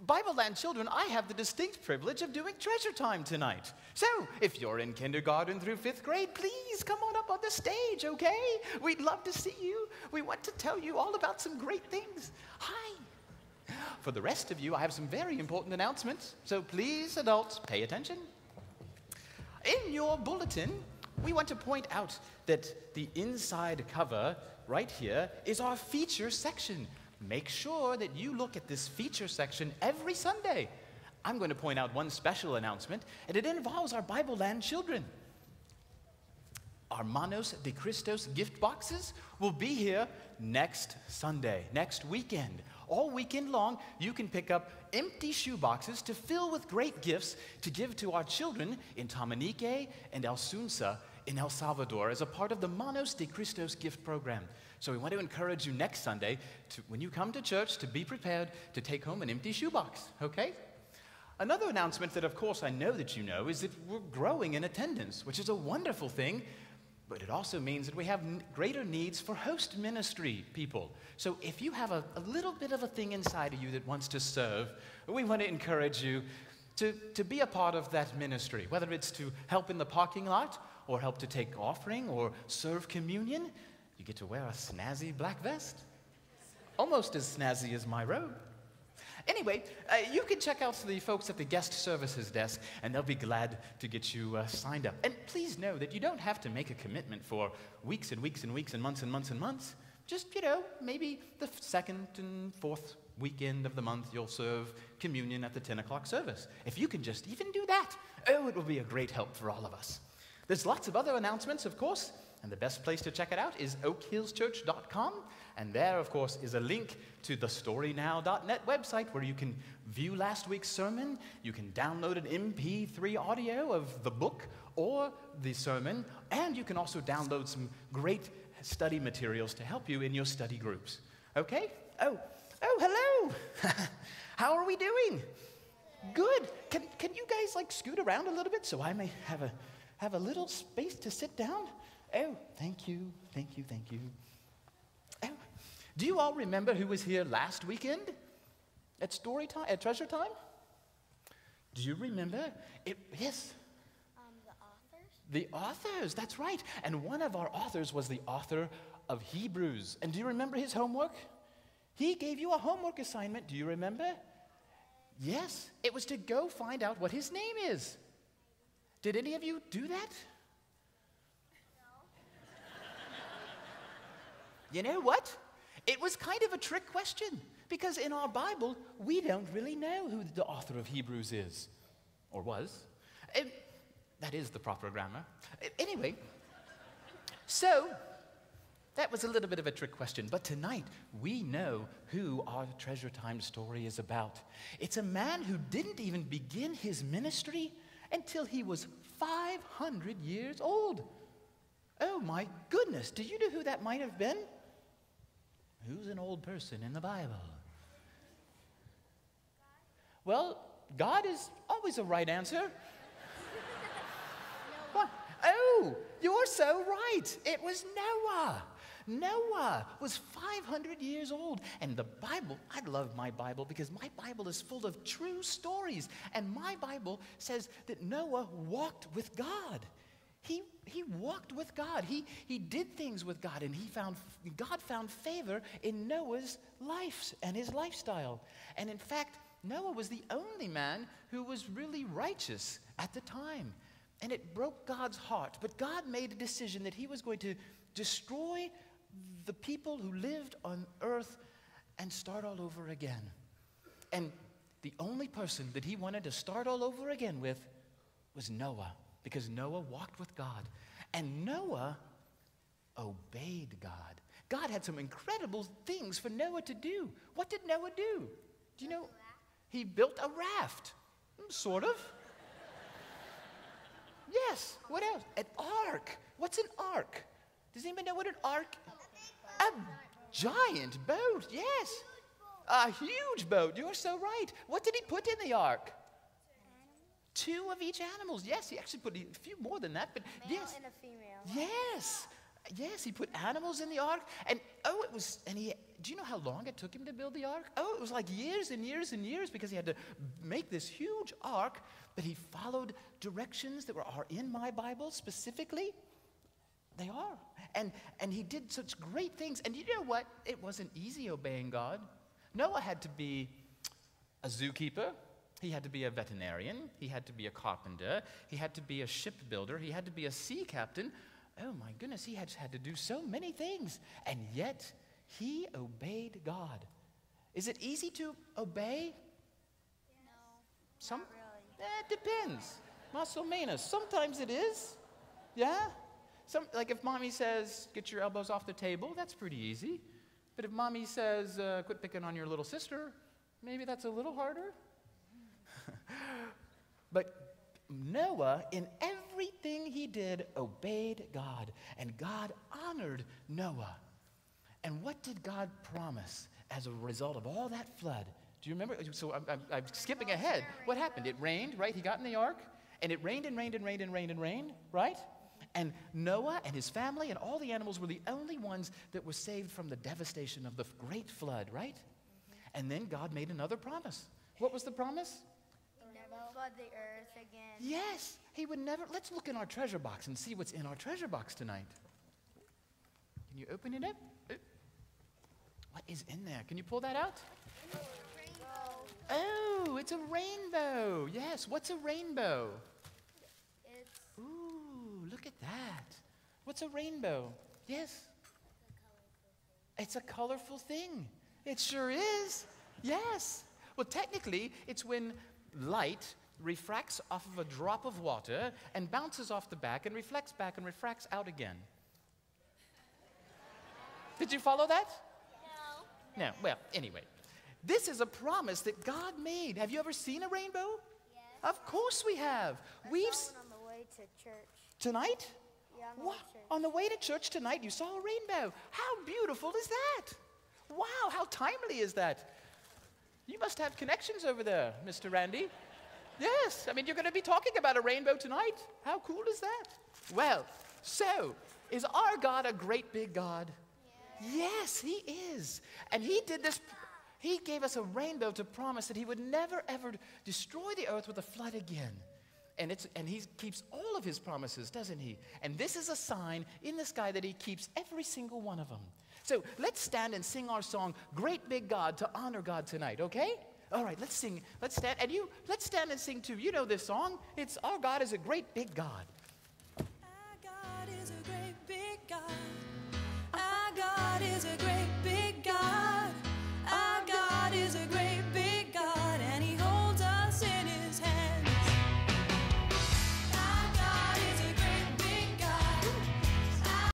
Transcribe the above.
Bible Land children, I have the distinct privilege of doing treasure time tonight. So, if you're in kindergarten through 5th grade, please come on up on the stage, okay? We'd love to see you. We want to tell you all about some great things. Hi. For the rest of you, I have some very important announcements. So please, adults, pay attention. In your bulletin, we want to point out that the inside cover right here is our feature section. Make sure that you look at this feature section every Sunday. I'm going to point out one special announcement, and it involves our Bible Land children. Our Manos de Christos gift boxes will be here next Sunday, next weekend. All weekend long, you can pick up empty shoe boxes to fill with great gifts to give to our children in Tamanique and El Sunsa in El Salvador as a part of the Manos de Christos gift program. So we want to encourage you next Sunday, when you come to church, to be prepared to take home an empty shoebox, okay? Another announcement that, of course, I know that you know is that we're growing in attendance, which is a wonderful thing, but it also means that we have greater needs for host ministry people. So if you have a little bit of a thing inside of you that wants to serve, we want to encourage you to be a part of that ministry, whether it's to help in the parking lot or help to take offering or serve communion. You get to wear a snazzy black vest, almost as snazzy as my robe. Anyway, you can check out the folks at the guest services desk, and they'll be glad to get you signed up. And please know that you don't have to make a commitment for weeks and weeks and weeks and months and months and months. Just, maybe the 2nd and 4th weekend of the month, you'll serve communion at the 10 o'clock service. If you can just even do that, it will be a great help for all of us. There's lots of other announcements, of course, and the best place to check it out is oakhillschurch.com. And there, of course, is a link to the storynow.net website where you can view last week's sermon. You can download an MP3 audio of the book or the sermon. And you can also download some great study materials to help you in your study groups. Okay? Oh, hello. How are we doing? Good. Can you guys, scoot around a little bit so I may have a little space to sit down? Oh, thank you. Oh, do you all remember who was here last weekend at story time, at treasure time? Do you remember? Yes. The authors, that's right. And one of our authors was the author of Hebrews. And do you remember his homework? He gave you a homework assignment. Do you remember? Yes. It was to go find out what his name is. Did any of you do that? You know what? It was kind of a trick question, because in our Bible, we don't really know who the author of Hebrews is, or was. That is the proper grammar. Anyway, so that was a little bit of a trick question, but tonight we know who our Treasure Time story is about. It's a man who didn't even begin his ministry until he was 500 years old. Oh my goodness, do you know who that might have been? Who's an old person in the Bible? Well, God is always a right answer. What? Oh, you're so right. It was Noah. Noah was 500 years old. And the Bible, I love my Bible because my Bible is full of true stories. And my Bible says that Noah walked with God. He walked with God. He did things with God, and God found favor in Noah's life and his lifestyle. And in fact, Noah was the only man who was really righteous at the time. And it broke God's heart. But God made a decision that he was going to destroy the people who lived on earth and start all over again. And the only person that he wanted to start all over again with was Noah, because Noah walked with God. And Noah obeyed God. God had some incredible things for Noah to do. What did Noah do? Do you know? He built a raft. Sort of. Yes. What else? An ark. What's an ark? Does anybody know what an ark? A giant boat. Yes. A huge boat. You're so right. What did he put in the ark? 2 of each animals. Yes, he actually put a few more than that, but Male yes. and a female. Yes. Yes, he put animals in the ark. And do you know how long it took him to build the ark? Oh, it was like years and years and years because he had to make this huge ark, but he followed directions that are in my Bible specifically. They are. And he did such great things. And you know what? It wasn't easy obeying God. Noah had to be a zookeeper. He had to be a veterinarian. He had to be a carpenter. He had to be a shipbuilder. He had to be a sea captain. Oh my goodness, he had to do so many things. And yet, he obeyed God. Is it easy to obey? No, not really. It depends. Más o menos. Sometimes it is. Yeah? Like if mommy says, get your elbows off the table, that's pretty easy. But if mommy says, quit picking on your little sister, maybe that's a little harder. But Noah, in everything he did, obeyed God. And God honored Noah. And what did God promise as a result of all that flood? Do you remember? So I'm skipping ahead. What happened? It rained, right? He got in the ark, and it rained and rained and rained and rained and rained, right? And Noah and his family and all the animals were the only ones that were saved from the devastation of the great flood, right? Mm-hmm. And then God made another promise. What was the promise? He'd never flood the earth again. Yes, he would never. Let's look in our treasure box and see what's in our treasure box tonight. Can you open it up? What is in there? Can you pull that out? Oh, it's a rainbow. Yes, what's a rainbow? Ooh, look at that. What's a rainbow? Yes? It's a colorful thing. It sure is. Yes. Well, technically, it's when light refracts off of a drop of water and bounces off the back and reflects back and refracts out again. Did you follow that? No. Well, anyway. This is a promise that God made. Have you ever seen a rainbow? Yes. Of course we have. I saw one on the way to church. Tonight? Yeah, On the way to church tonight, you saw a rainbow. How beautiful is that? Wow, how timely is that? You must have connections over there, Mr. Randy. Yes, I mean, you're going to be talking about a rainbow tonight. How cool is that? Well, so, is our God a great big God? Yes, he is. And he did this. He gave us a rainbow to promise that he would never, ever destroy the earth with a flood again. And he keeps all of his promises, doesn't he? And this is a sign in the sky that he keeps every single one of them. So let's stand and sing our song, Great Big God, to honor God tonight, okay? All right, let's sing. Let's stand. And let's stand and sing too. You know this song. It's Our God is a Great Big God.